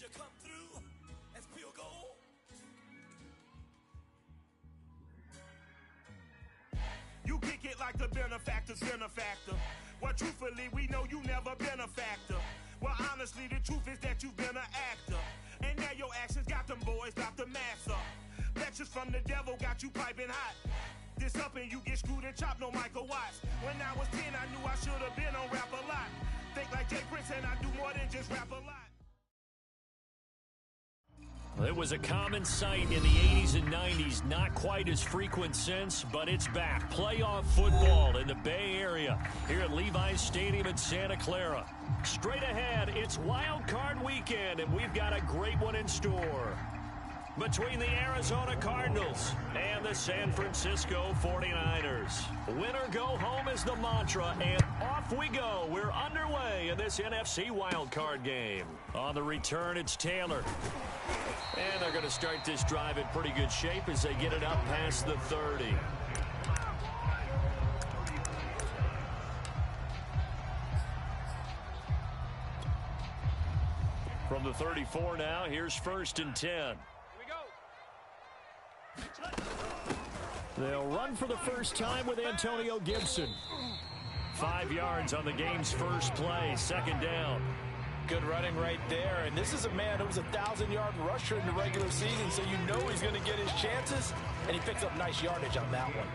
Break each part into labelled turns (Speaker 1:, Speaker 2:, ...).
Speaker 1: you come through as pure gold? You kick it like the benefactor's benefactor. Well, truthfully, we know you never been a factor. Well, honestly, the truth is that you've been an actor. And now your actions got them boys about to mass up. Lectures from the devil got you piping hot. This up and you get screwed and chopped, no Michael Watts. When I was 10, I knew I should have been on Rap a Lot. Think like Jay Prince and I do more than just rap a lot.
Speaker 2: It was a common sight in the 80s and 90s, not quite as frequent since, but it's back. Playoff football in the Bay Area here at Levi's Stadium in Santa Clara. Straight ahead, it's Wild Card Weekend, and we've got a great one in store. Between the Arizona Cardinals and the San Francisco 49ers. Win or go home is the mantra, and off we go. We're underway in this NFC wildcard game. On the return, it's Taylor. And they're going to start this drive in pretty good shape as they get it up past the 30. From the 34 now, here's 1st and 10. They'll run for the first time with Antonio Gibson. 5 yards on the game's first play, 2nd down.
Speaker 3: Good running right there, and this is a man who was a 1,000-yard rusher in the regular season, so you know he's going to get his chances, and he picks up nice yardage on that one.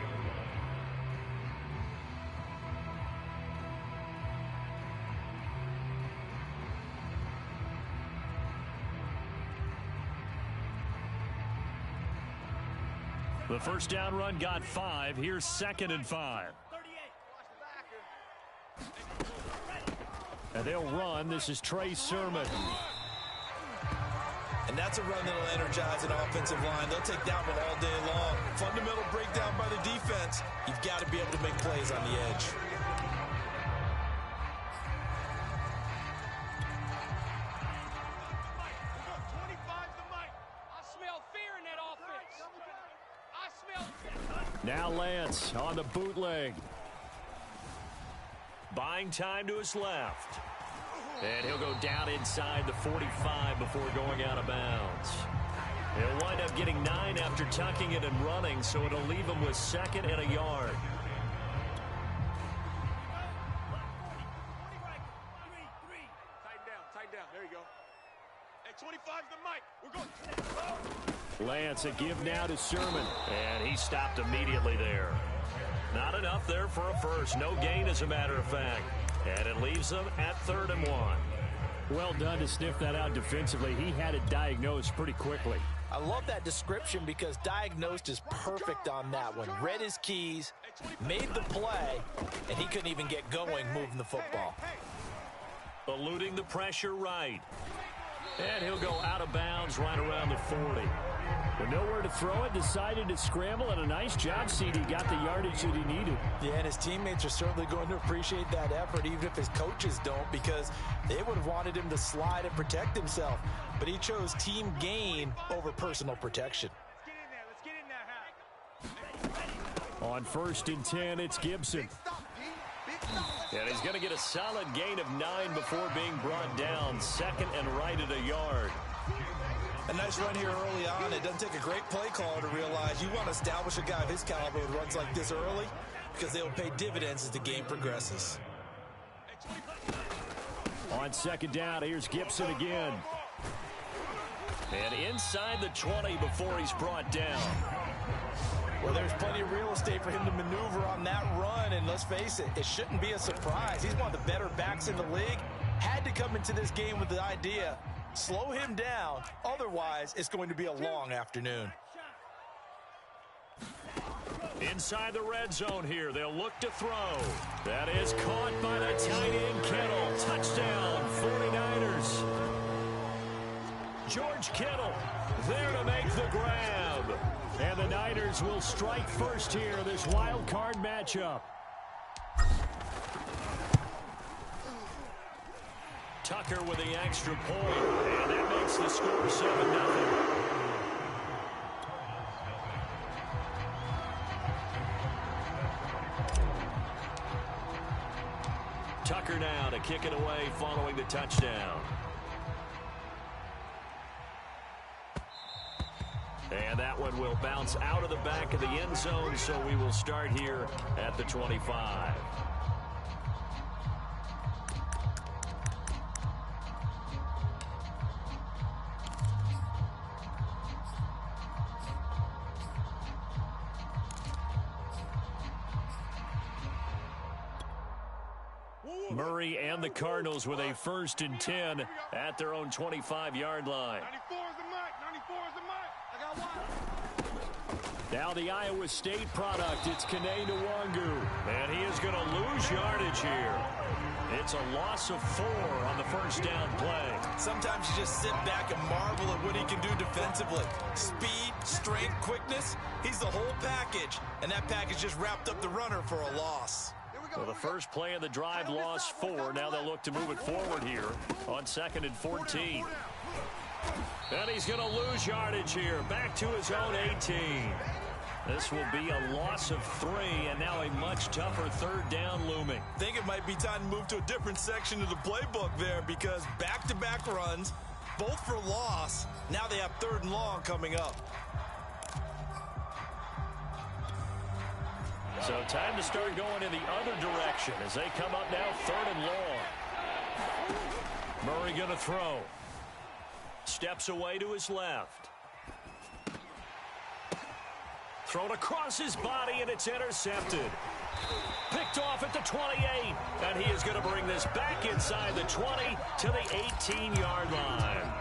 Speaker 2: The first down run got 5. Here's 2nd and 5. And they'll run. This is Trey Sermon.
Speaker 3: And that's a run that'll energize an offensive line. They'll take that one all day long. Fundamental breakdown by the defense. You've got to be able to make plays on the edge.
Speaker 2: Now Lance on the bootleg. Buying time to his left. And he'll go down inside the 45 before going out of bounds. He'll wind up getting 9 after tucking it and running, so it'll leave him with 2nd and a yard.
Speaker 4: Tighten down. There you go. Hey, 25's the mic. We're going.
Speaker 2: Lance, a give now to Sermon. And he stopped immediately there. Not enough there for a first. No gain, as a matter of fact. And it leaves them at 3rd and 1.
Speaker 5: Well done to sniff that out defensively. He had it diagnosed pretty quickly.
Speaker 3: I love that description because diagnosed is perfect on that one. Read his keys, made the play, and he couldn't even get going moving the football.
Speaker 2: Eluding the pressure right. And he'll go out of bounds right around the 40.
Speaker 5: With nowhere to throw it, decided to scramble, and a nice job, CD. Got the yardage that he needed.
Speaker 3: Yeah, and his teammates are certainly going to appreciate that effort, even if his coaches don't, because they would have wanted him to slide and protect himself. But he chose team gain over personal protection.
Speaker 4: Let's get in there.
Speaker 2: On 1st and 10, it's Gibson. And he's going to get a solid gain of 9 before being brought down. 2nd and right at a yard.
Speaker 3: A nice run here early on. It doesn't take a great play caller to realize you want to establish a guy of his caliber who runs like this early because they'll pay dividends as the game progresses.
Speaker 2: On 2nd down, here's Gibson again. And inside the 20 before he's brought down.
Speaker 3: Well, there's plenty of real estate for him to maneuver on that run, and let's face it, it shouldn't be a surprise. He's one of the better backs in the league. Had to come into this game with the idea, slow him down, otherwise it's going to be a long afternoon.
Speaker 2: Inside the red zone here, they'll look to throw. That is caught by the tight end Kittle. Touchdown, 49ers. George Kittle there to make the grab. And the Niners will strike first here, this wild card matchup. Tucker with the extra point, and that makes the score 7-0. Tucker now to kick it away following the touchdown. And that one will bounce out of the back of the end zone, so we will start here at the 25. Murray and the Cardinals with a 1st and 10 at their own 25-yard line.
Speaker 4: 94 is the mic. 94 is the mic. I got one.
Speaker 5: Now the Iowa State product. It's Kene Nwangu.
Speaker 2: And he is going to lose yardage here. It's a loss of 4 on the 1st down play.
Speaker 3: Sometimes you just sit back and marvel at what he can do defensively. Speed, strength, quickness. He's the whole package. And that package just wrapped up the runner for a loss.
Speaker 2: Well, the first play of the drive lost 4. Now they'll look to move it forward here on 2nd and 14. And he's going to lose yardage here. Back to his own 18. This will be a loss of 3, and now a much tougher 3rd down looming.
Speaker 3: I think it might be time to move to a different section of the playbook there, because back-to-back runs, both for loss. Now they have 3rd and long coming up.
Speaker 2: So time to start going in the other direction as they come up now 3rd and long. Murray going to throw. Steps away to his left. Thrown across his body, and it's intercepted. Picked off at the 28, and he is going to bring this back inside the 20 to the 18-yard line.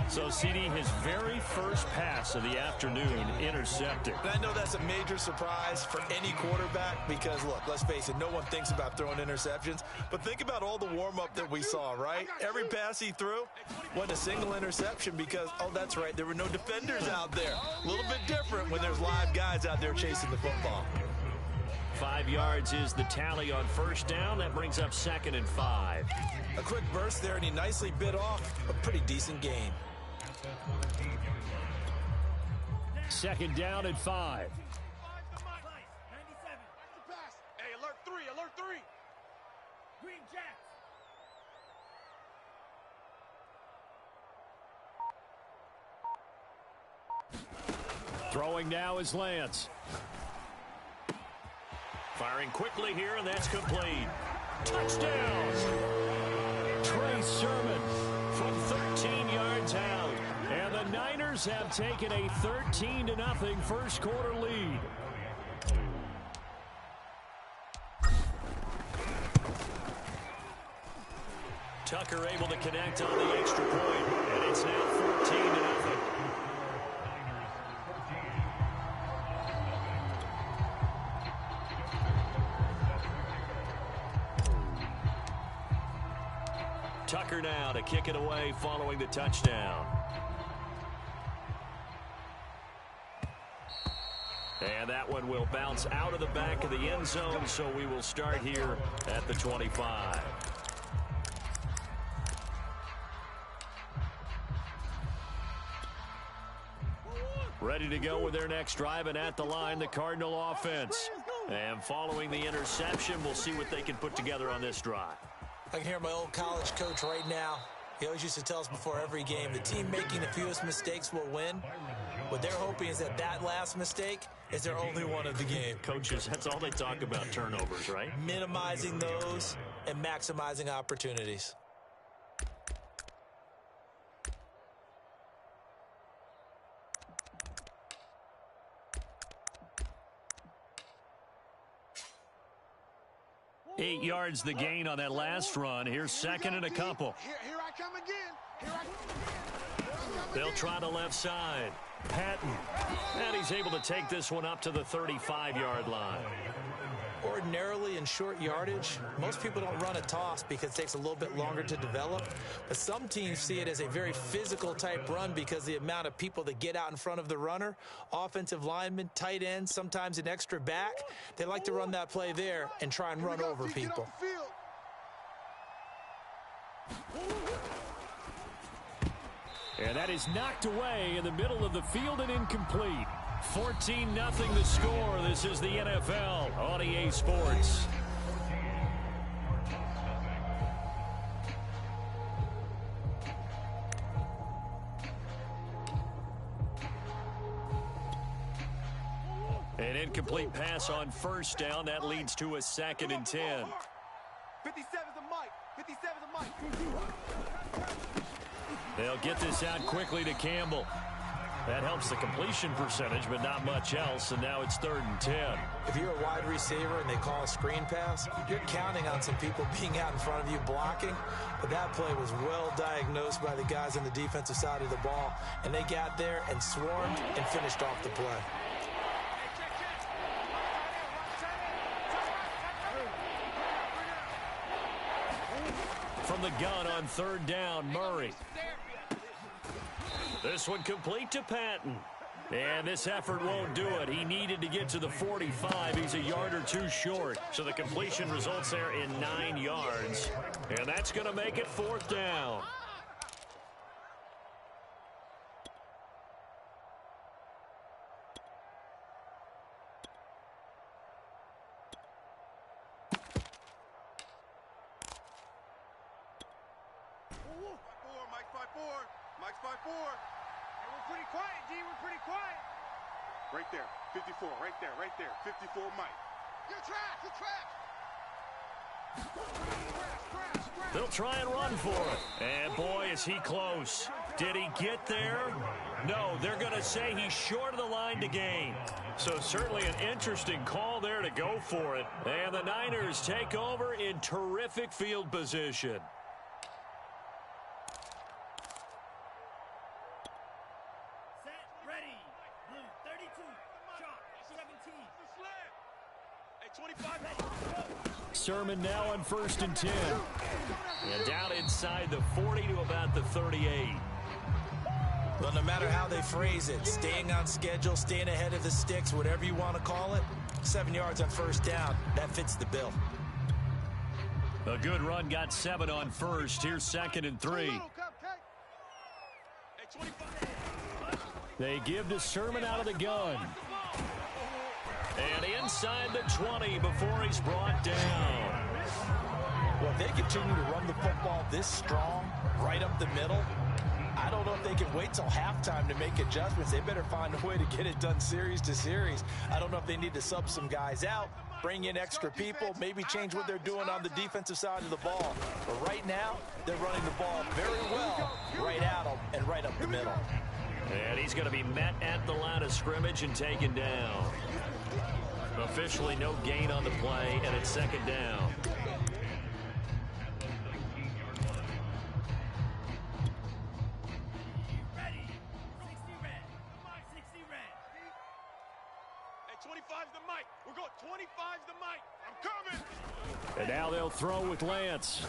Speaker 2: So, CD, his very first pass of the afternoon intercepted.
Speaker 3: And I know that's a major surprise for any quarterback because, look, let's face it, no one thinks about throwing interceptions. But think about all the warm-up that we saw, right? Every pass he threw wasn't a single interception because, oh, that's right, there were no defenders out there. A little bit different when there's live guys out there chasing the football.
Speaker 2: 5 yards is the tally on 1st down. That brings up 2nd and 5.
Speaker 3: A quick burst there, and he nicely bit off a pretty decent gain.
Speaker 5: 2nd down and 5.
Speaker 4: Hey, alert 3, alert 3.
Speaker 6: Green Jacks.
Speaker 5: Throwing now is Lance.
Speaker 2: Firing quickly here, and that's complete. Touchdown!
Speaker 5: Trey Sermon
Speaker 2: From 13 yards out.
Speaker 5: And the Niners have taken a 13-0 first quarter lead.
Speaker 2: Tucker able to connect on the extra point, and it's now 14-0. Tucker now to kick it away following the touchdown. And that one will bounce out of the back of the end zone, so we will start here at the 25. Ready to go with their next drive, and at the line, the Cardinal offense. And following the interception, we'll see what they can put together on this drive.
Speaker 7: I can hear my old college coach right now. He always used to tell us before every game, the team making the fewest mistakes will win. What they're hoping is that that last mistake is their only one of the game.
Speaker 2: Coaches, that's all they talk about, turnovers, right?
Speaker 7: Minimizing those and maximizing opportunities.
Speaker 2: Eight yards the gain on that last run. Here's 2nd and a couple.
Speaker 4: Here I come again. Here I come.
Speaker 2: They'll try the left side. Patton. And he's able to take this one up to the 35-yard line.
Speaker 7: Ordinarily in short yardage, most people don't run a toss because it takes a little bit longer to develop. But some teams see it as a very physical type run because the amount of people that get out in front of the runner, offensive linemen, tight ends, sometimes an extra back, they like to run that play there and try and run over people.
Speaker 5: And that is knocked away in the middle of the field and incomplete. 14-0 the score. This is the NFL on EA Sports. incomplete pass on first down. That leads to a 2nd and 10.
Speaker 4: 57's the mic. 57's the mic.
Speaker 5: They'll get this out quickly to Campbell. That helps the completion percentage, but not much else, and now it's 3rd and 10.
Speaker 7: If you're a wide receiver and they call a screen pass, you're counting on some people being out in front of you blocking. But that play was well diagnosed by the guys on the defensive side of the ball, and they got there and swarmed and finished off the play.
Speaker 5: From the gun on 3rd down, Murray. This one complete to Patton. And this effort won't do it. He needed to get to the 45. He's a yard or two short. So the completion results there in 9 yards. And that's going to make it 4th down.
Speaker 4: Mike's by 4. Hey, we're pretty quiet, D. We're pretty quiet. Right there. 54. Right there. Right there. 54 Mike. You're trash. You're trash.
Speaker 5: They'll try and run for it. And boy, is he close. Did he get there? No, they're going to say he's short of the line to gain. So certainly an interesting call there to go for it. And the Niners take over in terrific field position. Sermon now on 1st and 10. And down inside the 40 to about the 38.
Speaker 7: Well, no matter how they phrase it, staying on schedule, staying ahead of the sticks, whatever you want to call it, 7 yards on 1st down, that fits the bill.
Speaker 5: A good run got 7 on 1st. Here's 2nd and 3. They give to Sermon out of the gun. And inside the 20 before he's brought down.
Speaker 7: Well, if they continue to run the football this strong, right up the middle, I don't know if they can wait till halftime to make adjustments. They better find a way to get it done series to series. I don't know if they need to sub some guys out, bring in extra people, maybe change what they're doing on the defensive side of the ball. But right now, they're running the ball very well right at them and right up the middle.
Speaker 5: And he's going to be met at the line of scrimmage and taken down. Officially no gain on the play, and it's 2nd down.
Speaker 6: Ready. 60 red. 60 red.
Speaker 4: Hey, 25's the mic. We're going 25's the mic. I'm coming.
Speaker 5: And now they'll throw with Lance.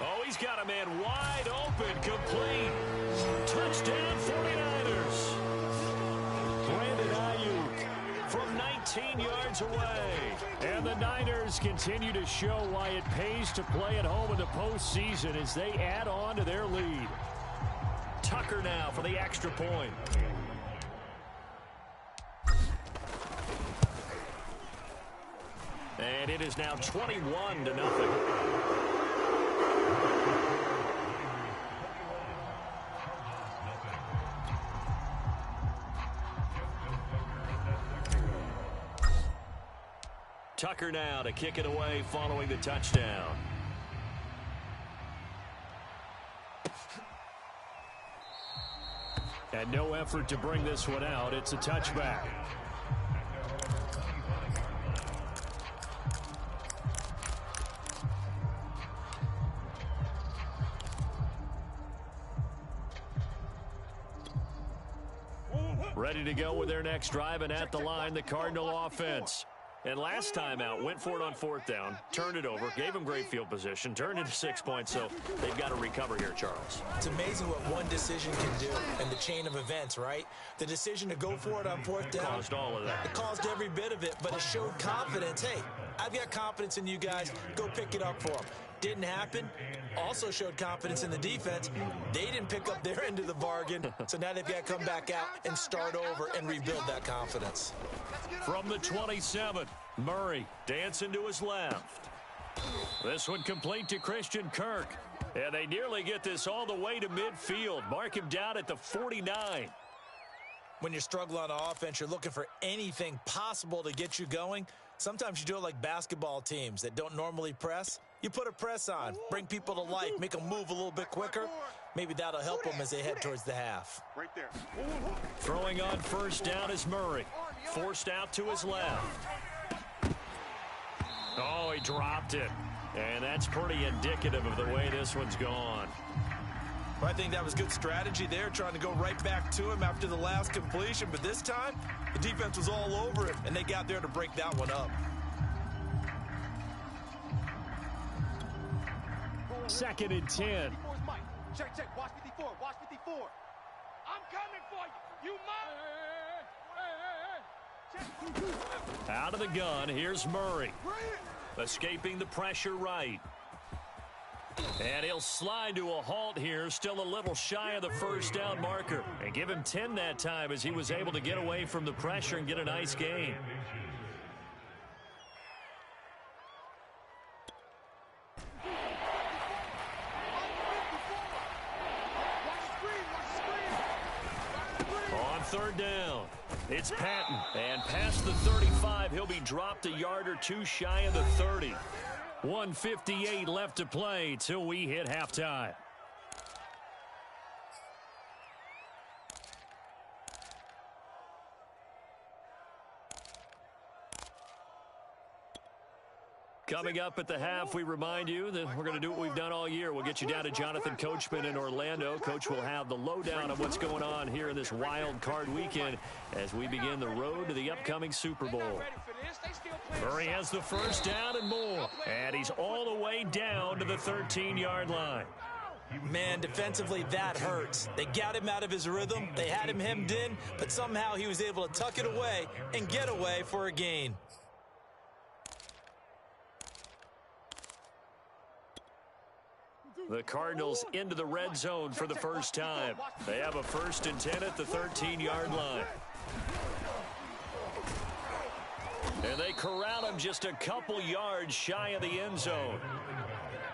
Speaker 5: Oh, he's got a man wide open, complete. Touchdown, 49ers. Brandon Ayuk from 19 yards away. And the Niners continue to show why it pays to play at home in the postseason as they add on to their lead. Tucker now for the extra point. And it is now 21-0. Tucker now to kick it away following the touchdown. And no effort to bring this one out. It's a touchback. Ready to go with their next drive, and at the line, the Cardinal offense. And last time out, went for it on 4th down, turned it over, gave them great field position, turned it to 6 points, so they've got to recover here, Charles.
Speaker 7: It's amazing what one decision can do in the chain of events, right? The decision to go for it on 4th down.
Speaker 5: Caused all of that.
Speaker 7: It caused every bit of it, but it showed confidence. Hey, I've got confidence in you guys. Go pick it up for them. Didn't happen. Also showed confidence in the defense. They didn't pick up their end of the bargain, so now they've got to come back out and start over and rebuild that confidence.
Speaker 5: From the 27, Murray dancing to his left. This one complete to Christian Kirk. And they nearly get this all the way to midfield. Mark him down at the 49.
Speaker 7: When you're struggling on offense, you're looking for anything possible to get you going. Sometimes you do it like basketball teams that don't normally press. You put a press on, bring people to life, make them move a little bit quicker. Maybe that'll help them as they head towards the half.
Speaker 4: Right there.
Speaker 2: Throwing on first down is Murray. Forced out to his left. Oh, he dropped it. And that's pretty indicative of the way this one's gone.
Speaker 7: I think that was good strategy there, trying to go right back to him after the last completion. But this time, the defense was all over him, and they got there to break that one up.
Speaker 2: Second and 10.
Speaker 4: Check, check. Watch 54. Watch 54. I'm coming for you. You mother.
Speaker 2: Out of the gun, here's Murray. Escaping the pressure right. And he'll slide to a halt here, still a little shy of the first down marker. And give him 10 that time as he was able to get away from the pressure and get a nice gain. On third down, it's Patton. And past the 35, he'll be dropped a yard or two shy of the 30. 1:58 left to play till we hit halftime. Coming up at the half, we remind you that we're going to do what we've done all year. We'll get you down to Jonathan Coachman in Orlando. Coach will have the lowdown of what's going on here in this wild card weekend as we begin the road to the upcoming Super Bowl. Murray has the first down and more, and he's all the way down to the 13-yard line.
Speaker 7: Man, defensively, that hurts. They got him out of his rhythm. They had him hemmed in, but somehow he was able to tuck it away and get away for a gain.
Speaker 2: The Cardinals into the red zone for the first time. They have a 1st and 10 at the 13-yard line. And they corral him just a couple yards shy of the end zone.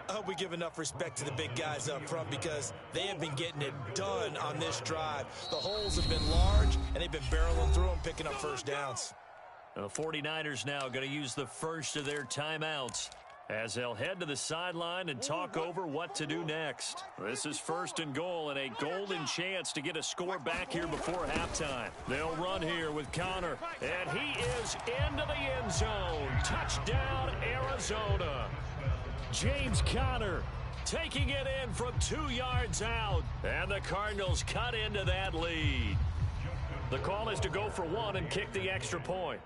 Speaker 7: I hope we give enough respect to the big guys up front because they have been getting it done on this drive. The holes have been large, and they've been barreling through them, picking up first downs.
Speaker 2: The 49ers now going to use the first of their timeouts as they'll head to the sideline and talk over what to do next. This is 1st and goal and a golden chance to get a score back here before halftime. They'll run here with Connor, and he is into the end zone. Touchdown, Arizona. James Conner taking it in from 2 yards out, and the Cardinals cut into that lead. The call is to go for one and kick the extra point.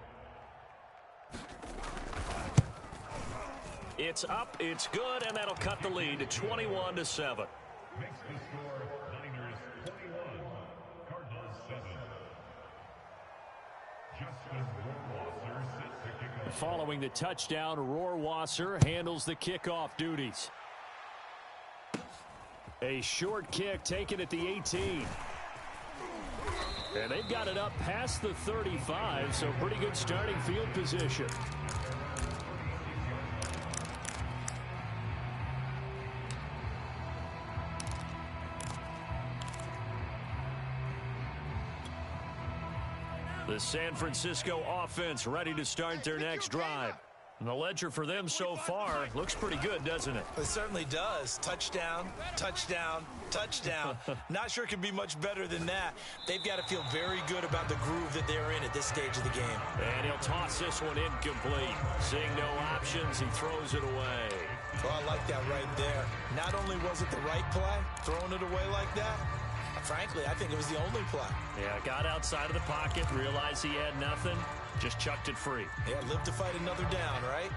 Speaker 2: It's up, it's good, and that'll cut the lead to 21-7. Following the touchdown, Rohrwasser handles the kickoff duties. A short kick taken at the 18. And they've got it up past the 35, so pretty good starting field position. The San Francisco offense ready to start their next drive. And the ledger for them so far looks pretty good, doesn't it?
Speaker 7: It certainly does. Touchdown, touchdown, touchdown. Not sure it can be much better than that. They've got to feel very good about the groove that they're in at this stage of the game.
Speaker 2: And he'll toss this one incomplete. Seeing no options, he throws it away.
Speaker 7: Oh, I like that right there. Not only was it the right play, throwing it away like that, frankly, I think it was the only play.
Speaker 2: Yeah, got outside of the pocket, realized he had nothing, just chucked it free.
Speaker 7: Yeah, live to fight another down, right?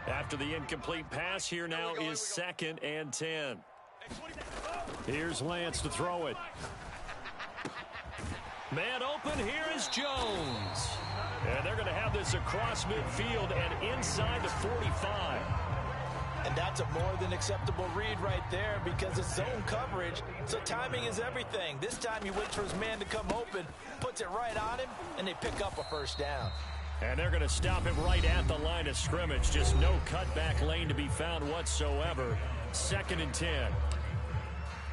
Speaker 2: After the incomplete pass, here now is 2nd and 10. Here's Lance to throw it. Man open, here is Jones. And they're going to have this across midfield and inside the 45.
Speaker 7: And that's a more than acceptable read right there because it's zone coverage, so timing is everything. This time he waits for his man to come open, puts it right on him, and they pick up a first down.
Speaker 2: And they're going to stop him right at the line of scrimmage. Just no cutback lane to be found whatsoever. 2nd and 10.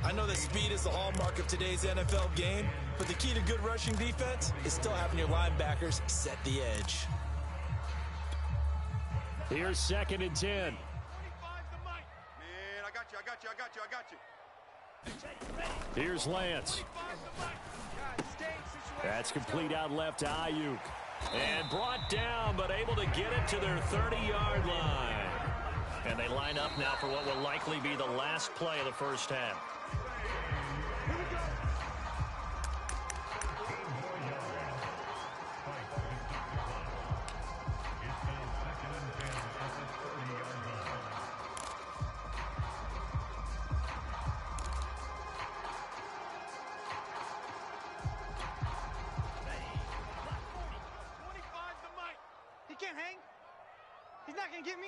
Speaker 7: I know that speed is the hallmark of today's NFL game, but the key to good rushing defense is still having your linebackers set the edge.
Speaker 2: Here's 2nd and 10.
Speaker 4: Man, I got you.
Speaker 2: Here's Lance. That's complete out left to Ayuk. And brought down, but able to get it to their 30-yard line. And they line up now for what will likely be the last play of the first half.
Speaker 6: He can't hang. He's not going to get me.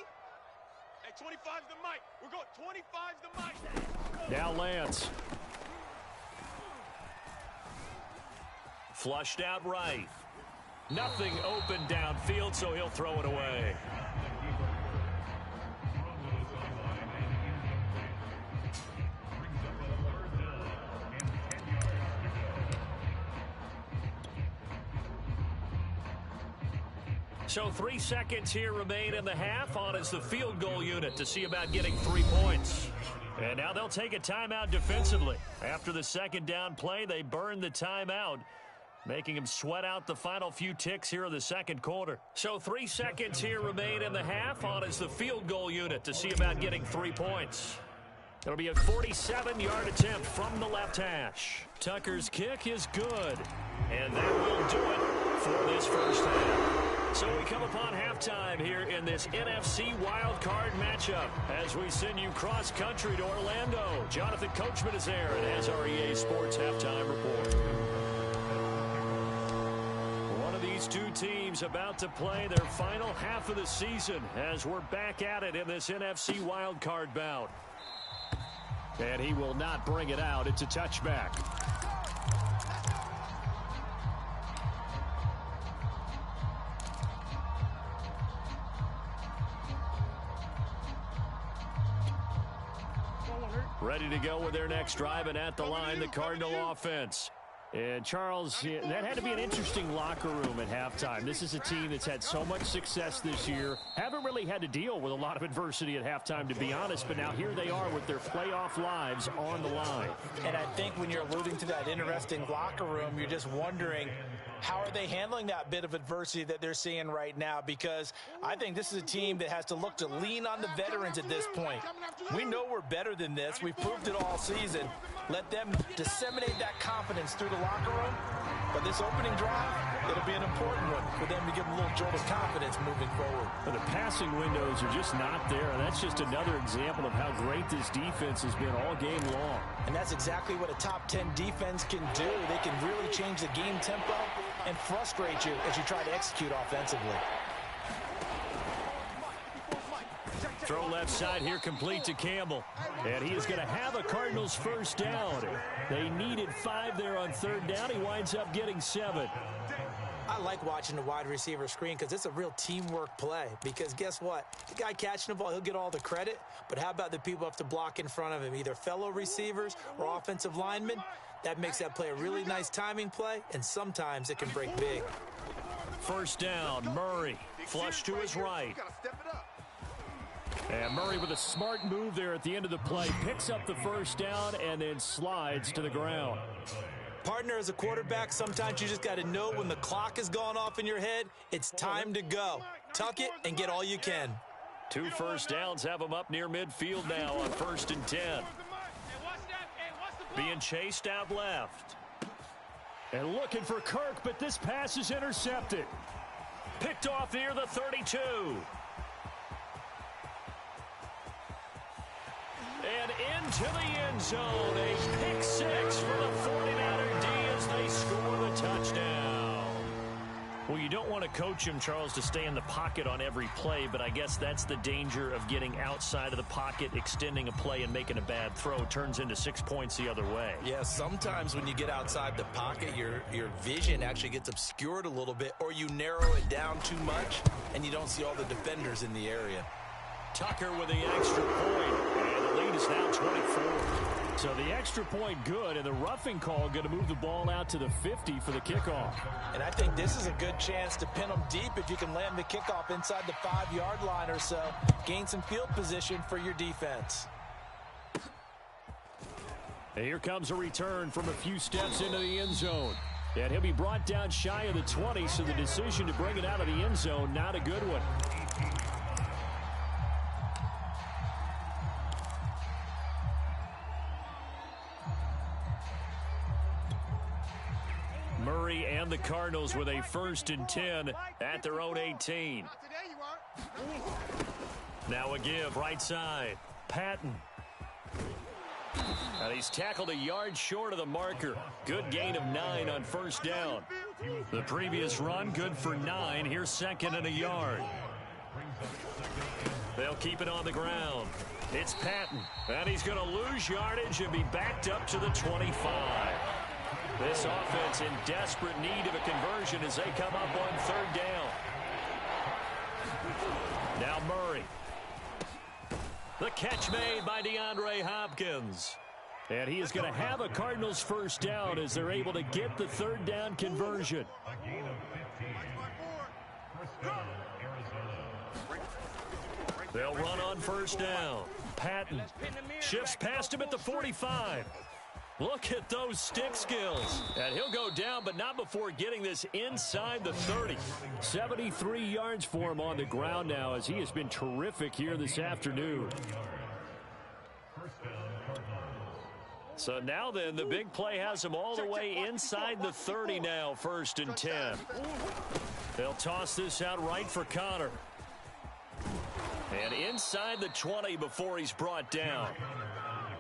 Speaker 4: Hey, 25's the mic. We're going 25's the mic.
Speaker 2: Now Lance. Flushed out right. Nothing open downfield, so he'll throw it away. So 3 seconds here remain in the half. On is the field goal unit to see about getting 3 points. And now they'll take a timeout defensively. After the second down play, they burn the timeout, making him sweat out the final few ticks here in the second quarter. So 3 seconds here remain in the half. On is the field goal unit to see about getting 3 points. It'll be a 47-yard attempt from the left hash. Tucker's kick is good. And that will do it for this first half. So we come upon halftime here in this NFC wildcard matchup as we send you cross-country to Orlando. Jonathan Coachman is there and has our EA Sports halftime report. One of these two teams about to play their final half of the season as we're back at it in this NFC wildcard bout. And he will not bring it out. It's a touchback. Ready to go with their next drive, and at the line, the Cardinal offense. And, Charles, that had to be an interesting locker room at halftime. This is a team that's had so much success this year. Haven't really had to deal with a lot of adversity at halftime, to be honest, but now here they are with their playoff lives on the line.
Speaker 7: And I think when you're alluding to that interesting locker room, you're just wondering, how are they handling that bit of adversity that they're seeing right now? Because I think this is a team that has to look to lean on the veterans at this point. We know we're better than this. We've proved it all season. Let them disseminate that confidence through the locker room. But this opening drive, it'll be an important one for them to give them a little jolt of confidence moving forward.
Speaker 2: But the passing windows are just not there, and that's just another example of how great this defense has been all game long.
Speaker 7: And that's exactly what a top 10 defense can do. They can really change the game tempo and frustrate you as you try to execute offensively.
Speaker 2: Throw left side here, complete to Campbell. And he is going to have a Cardinals first down. They needed 5 there on third down. He winds up getting 7.
Speaker 7: I like watching the wide receiver screen because it's a real teamwork play. Because guess what? The guy catching the ball, he'll get all the credit. But how about the people who have to block in front of him, either fellow receivers or offensive linemen? That makes that play a really nice timing play, and sometimes it can break big.
Speaker 2: First down, Murray. Flush to his right. And Murray with a smart move there at the end of the play. Picks up the first down and then slides to the ground.
Speaker 7: Partner, as a quarterback, sometimes you just got to know when the clock has gone off in your head, it's time to go. Tuck it and get all you can.
Speaker 2: 2 first downs have him up near midfield now on 1st and 10. Being chased out left. And looking for Kirk, but this pass is intercepted. Picked off near the 32. And into the end zone, a pick 6 for the 49er D as they score the touchdown. Well, you don't want to coach him, Charles, to stay in the pocket on every play, but I guess that's the danger of getting outside of the pocket, extending a play, and making a bad throw. It turns into 6 points the other way.
Speaker 7: Yeah, sometimes when you get outside the pocket, your vision actually gets obscured a little bit, or you narrow it down too much, and you don't see all the defenders in the area.
Speaker 2: Tucker with the extra point, and the lead is now 24. So the extra point good, and the roughing call going to move the ball out to the 50 for the kickoff.
Speaker 7: And I think this is a good chance to pin them deep if you can land the kickoff inside the 5-yard line or so. Gain some field position for your defense.
Speaker 2: And here comes a return from a few steps into the end zone. And he'll be brought down shy of the 20, so the decision to bring it out of the end zone, not a good one. Murray and the Cardinals with a 1st and 10 at their own 18. Now a give right side. Patton. And he's tackled a yard short of the marker. Good gain of 9 on 1st down. The previous run, good for 9. Here's 2nd and a yard. They'll keep it on the ground. It's Patton. And he's going to lose yardage and be backed up to the 25. This offense in desperate need of a conversion as they come up on 3rd down. Now Murray. The catch made by DeAndre Hopkins. And he is going to have a Cardinals 1st down as they're able to get the 3rd down conversion. They'll run on 1st down. Patton shifts past him at the 45. Look at those stick skills. And he'll go down, but not before getting this inside the 30. 73 yards for him on the ground now as he has been terrific here this afternoon. So now then, the big play has him all the way inside the 30 now, 1st and 10. They'll toss this out right for Connor. And inside the 20 before he's brought down.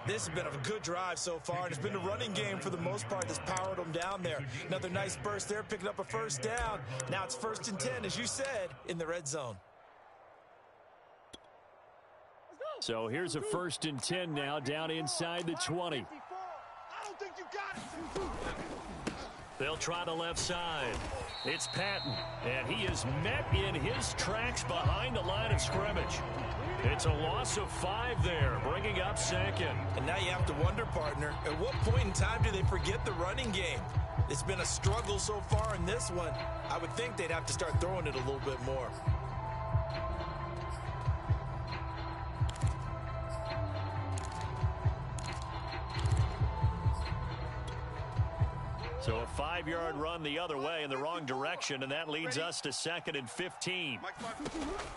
Speaker 7: This has been a good drive so far, and it's been the running game for the most part that's powered them down there. Another nice burst there, picking up a 1st down. Now it's 1st and 10, as you said, in the red zone.
Speaker 2: So here's a 1st and 10 now, down inside the 20. They'll try the left side. It's Patton, and he is met in his tracks behind the line of scrimmage. It's a loss of 5 there, bringing up 2nd.
Speaker 7: And now you have to wonder, partner, at what point in time do they forget the running game? It's been a struggle so far in this one. I would think they'd have to start throwing it a little bit more.
Speaker 2: So a 5-yard run the other way in the wrong direction, and that leads us to 2nd and 15.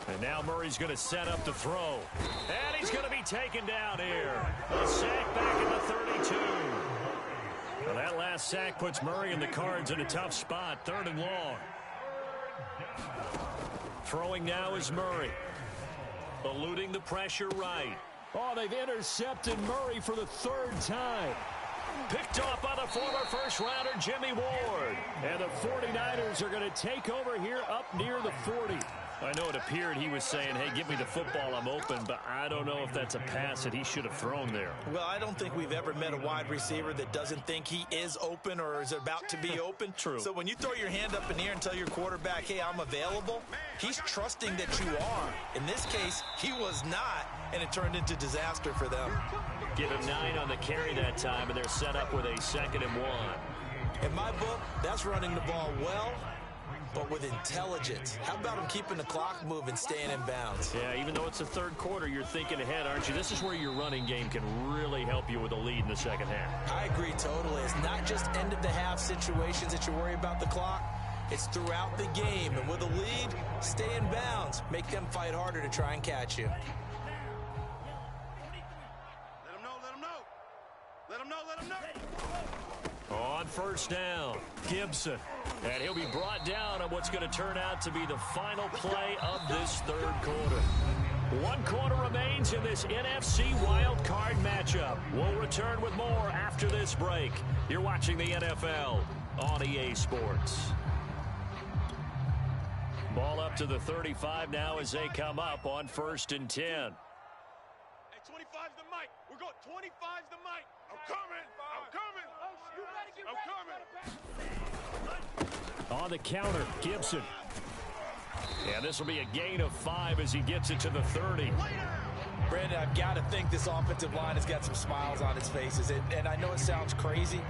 Speaker 2: And now Murray's going to set up the throw. And he's going to be taken down here. A sack back in the 32. Well, that last sack puts Murray and the Cards in a tough spot, 3rd and long. Throwing now is Murray. Eluding the pressure right. Oh, they've intercepted Murray for the 3rd time. Picked off by the former 1st-rounder Jimmy Ward. And the 49ers are going to take over here up near the 40. I know it appeared he was saying, hey, give me the football, I'm open, but I don't know if that's a pass that he should have thrown there.
Speaker 7: Well, I don't think we've ever met a wide receiver that doesn't think he is open or is about to be open.
Speaker 2: True.
Speaker 7: So when you throw your hand up in the air and tell your quarterback, hey, I'm available, he's trusting that you are. In this case, he was not, and it turned into disaster for them.
Speaker 2: Give him 9 on the carry that time, and they're set up with a 2nd and 1.
Speaker 7: In my book, that's running the ball well, but with intelligence. How about him keeping the clock moving, staying in bounds?
Speaker 2: Yeah, even though it's the 3rd quarter, you're thinking ahead, aren't you? This is where your running game can really help you with a lead in the 2nd half.
Speaker 7: I agree totally. It's not just end-of-the-half situations that you worry about the clock. It's throughout the game. And with a lead, stay in bounds. Make them fight harder to try and catch you.
Speaker 2: On 1st down, Gibson. And he'll be brought down on what's going to turn out to be the final play of this 3rd quarter. 1 quarter remains in this NFC Wild Card matchup. We'll return with more after this break. You're watching the NFL on EA Sports. Ball up to the 35 now as they come up on 1st and 10.
Speaker 4: Hey, 25's the mic. We're going 25's the mic. I'm coming. I'm coming. I'm coming.
Speaker 2: On the counter, Gibson. And this will be a gain of 5 as he gets it to the 30.
Speaker 3: Brandon, I've got to think this offensive line has got some smiles on its faces. And I know it sounds crazy,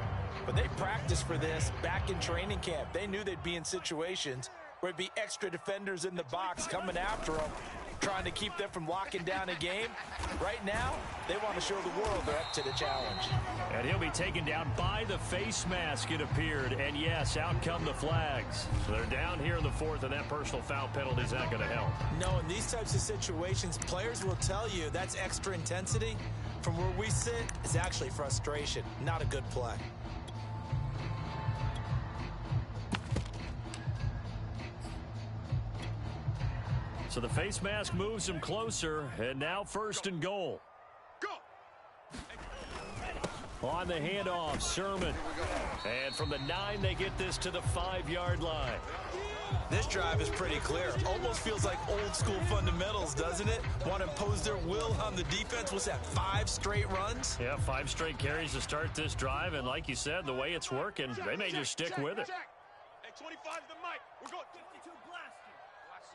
Speaker 3: but they practiced for this back in training camp. They knew they'd be in situations where it'd be extra defenders in the box coming after them, trying to keep them from locking down a game. Right now, they want to show the world they're up to the challenge.
Speaker 2: And he'll be taken down by the face mask, it appeared. And yes, out come the flags. So they're down here in the fourth, and that personal foul penalty is not going to help.
Speaker 7: No, in these types of situations, players will tell you that's extra intensity. From where we sit, it's actually frustration, not a good play.
Speaker 2: So the face mask moves him closer, and now first and goal. On the handoff, Sermon. And from the 9, they get this to the 5-yard line.
Speaker 7: This drive is pretty clear. Almost feels like old school fundamentals, doesn't it? Want to impose their will on the defense. What's that, 5 straight runs?
Speaker 2: Yeah, 5 straight carries to start this drive. And like you said, the way it's working, they may just stick with it.
Speaker 4: Hey, 25's the mic. We're going
Speaker 6: 52 blaster.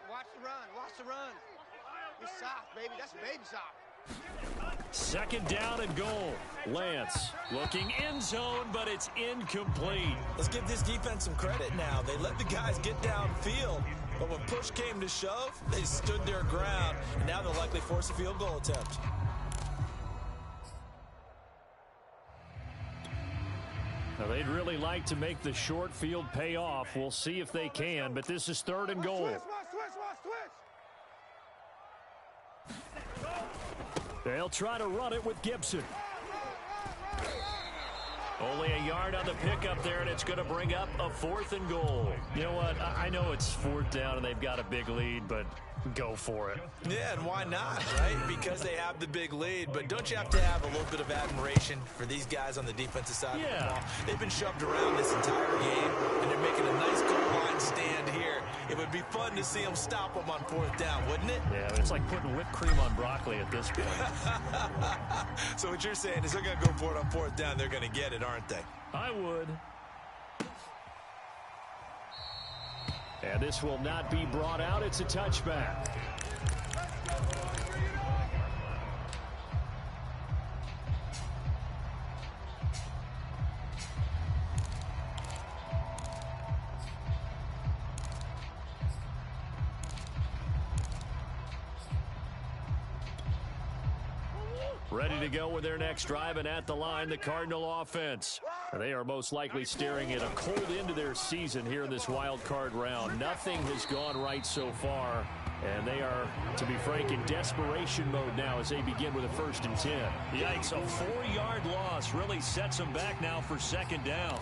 Speaker 8: Watch the run. Watch the run. It's soft, baby. That's baby soft.
Speaker 2: Second down and goal. Lance looking end zone, but it's incomplete.
Speaker 7: Let's give this defense some credit now. They let the guys get downfield, but when push came to shove, they stood their ground, and now they'll likely force a field goal attempt.
Speaker 2: Now, they'd really like to make the short field pay off. We'll see if they can, but this is third and goal. They'll try to run it with Gibson. Only a yard on the pickup there, and it's going to bring up a 4th and goal. You know what? I know it's 4th down, and they've got a big lead, but go for it.
Speaker 7: Yeah, and why not, right? Because they have the big lead. But don't you have to have a little bit of admiration for these guys on the defensive side of the ball? They've been shoved around this entire game, and they're making a nice goal line stand here. It would be fun to see them stop them on 4th down, wouldn't it?
Speaker 2: Yeah, it's like putting whipped cream on broccoli at this point.
Speaker 7: So what you're saying is they're going to go for it on 4th down. They're going to get it, aren't they?
Speaker 2: I would. And this will not be brought out. It's a touchback. Ready to go with their next drive, and at the line, the Cardinal offense. They are most likely staring at a cold end to their season here in this wild card round. Nothing has gone right so far, and they are, to be frank, in desperation mode now as they begin with a 1st and 10. Yikes, a 4-yard loss really sets them back now for 2nd down.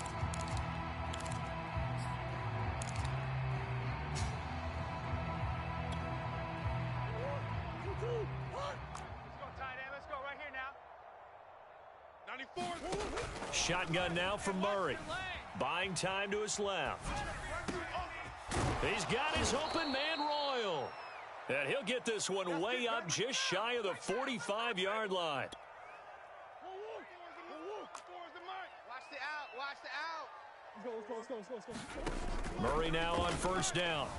Speaker 2: Shotgun now from Murray. Buying time to his left. He's got his open man, Royal. And he'll get this one way up just shy of the 45-yard line.
Speaker 8: Watch the out. Watch the out.
Speaker 6: Let's go.
Speaker 2: Murray now on 1st down.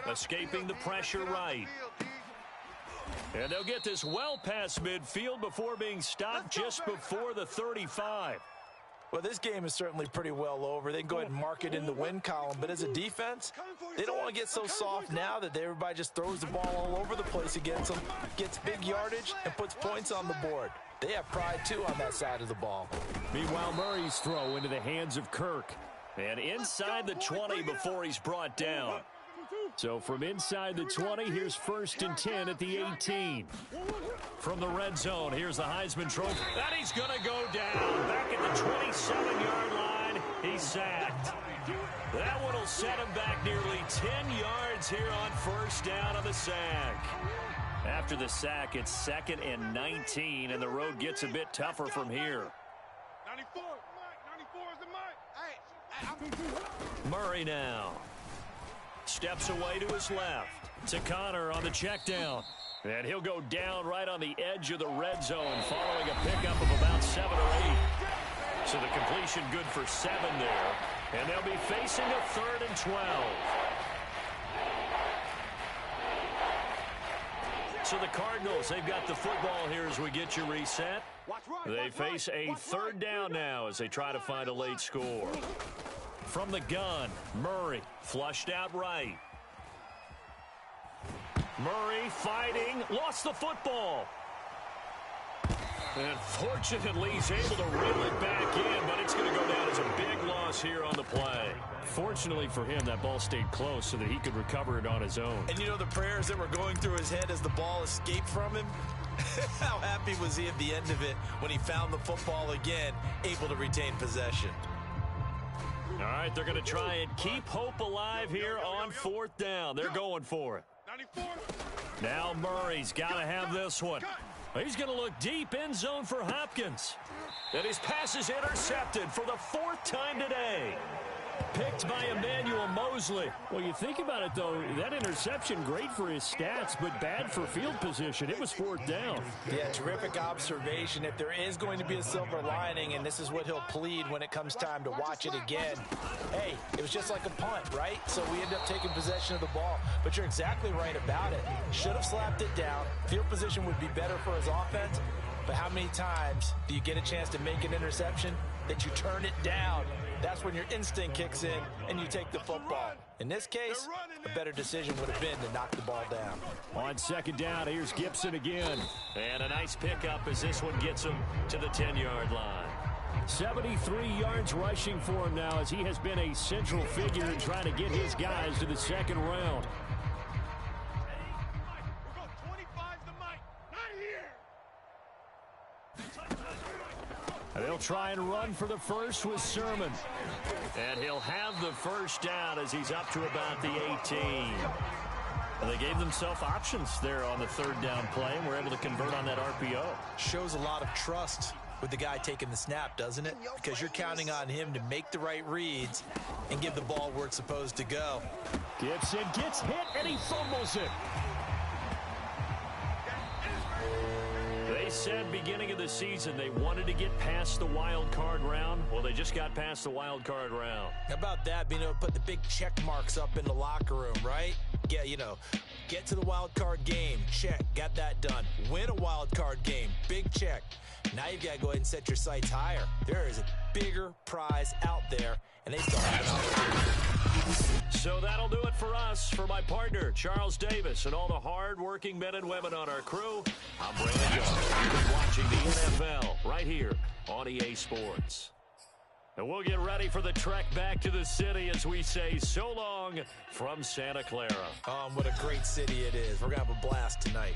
Speaker 2: Escaping the pressure right. And they'll get this well past midfield before being stopped just before the 35.
Speaker 7: Well, this game is certainly pretty well over. They can go ahead and mark it in the win column. But as a defense, they don't want to get so soft now that everybody just throws the ball all over the place against them, gets big yardage, and puts points on the board. They have pride, too, on that side of the ball.
Speaker 2: Meanwhile, Murray's throw into the hands of Kirk. And inside the 20 before he's brought down. So from inside the 20, here's 1st and 10 at the 18. From the red zone, here's the Heisman Trophy. And he's going to go down. Back at the 27-yard line, he's sacked. That one will set him back nearly 10 yards here on 1st down on the sack. After the sack, it's 2nd and 19, and the road gets a bit tougher from here.
Speaker 4: 94 is the mic.
Speaker 2: Murray now. Steps away to his left. To Connor on the check down. And he'll go down right on the edge of the red zone following a pickup of about 7 or 8. So the completion good for 7 there. And they'll be facing a 3rd and 12. So the Cardinals, they've got the football here as we get you reset. They face a third down now as they try to find a late score. From the gun, Murray flushed out right. Murray fighting, lost the football. And fortunately, he's able to reel it back in, but it's going to go down as a big loss here on the play. Fortunately for him, that ball stayed close so that he could recover it on his own.
Speaker 3: And you know the prayers that were going through his head as the ball escaped from him? How happy was he at the end of it when he found the football again, able to retain possession?
Speaker 2: All right, they're going to try and keep hope alive here on fourth down. They're going for it. Now Murray's got to have this one. He's going to look deep end zone for Hopkins. And his pass is intercepted for the fourth time today. Picked by Emmanuel Mosley.
Speaker 5: Well, you think about it, though, that interception, great for his stats, but bad for field position. It was fourth down.
Speaker 7: Yeah, terrific observation. If there is going to be a silver lining, and this is what he'll plead when it comes time to watch it again, hey, it was just like a punt, right? So we end up taking possession of the ball. But you're exactly right about it. Should have slapped it down. Field position would be better for his offense. But how many times do you get a chance to make an interception that you turn it down? That's when your instinct kicks in and you take the football. In this case, a better decision would have been to knock the ball down.
Speaker 5: On second down, here's Gibson again.
Speaker 2: And a nice pickup as this one gets him to the 10-yard line.
Speaker 5: 73 yards rushing for him now as he has been a central figure in trying to get his guys to the second round. They'll try and run for the first with Sermon.
Speaker 2: And he'll have the first down as he's up to about the 18. And they gave themselves options there on the third down play and were able to convert on that RPO.
Speaker 7: Shows a lot of trust with the guy taking the snap, doesn't it? Because you're counting on him to make the right reads and give the ball where it's supposed to go.
Speaker 5: Gibson gets hit and he fumbles it.
Speaker 2: They said beginning of the season they wanted to get past the wild card round. Well, they just got past the wild card round.
Speaker 7: How about that, being able to put the big check marks up in the locker room, right? Yeah, get to the wild card game. Check, got that done. Win a wild card game. Big check. Now you've got to go ahead and set your sights higher. There is a bigger prize out there, and they still have an opportunity.
Speaker 2: So that'll do it for us. For my partner, Charles Davis, and all the hard-working men and women on our crew, I'm Brandon Young. You've been watching the NFL right here on EA Sports. And we'll get ready for the trek back to the city as we say so long from Santa Clara.
Speaker 7: What a great city it is. We're going to have a blast tonight.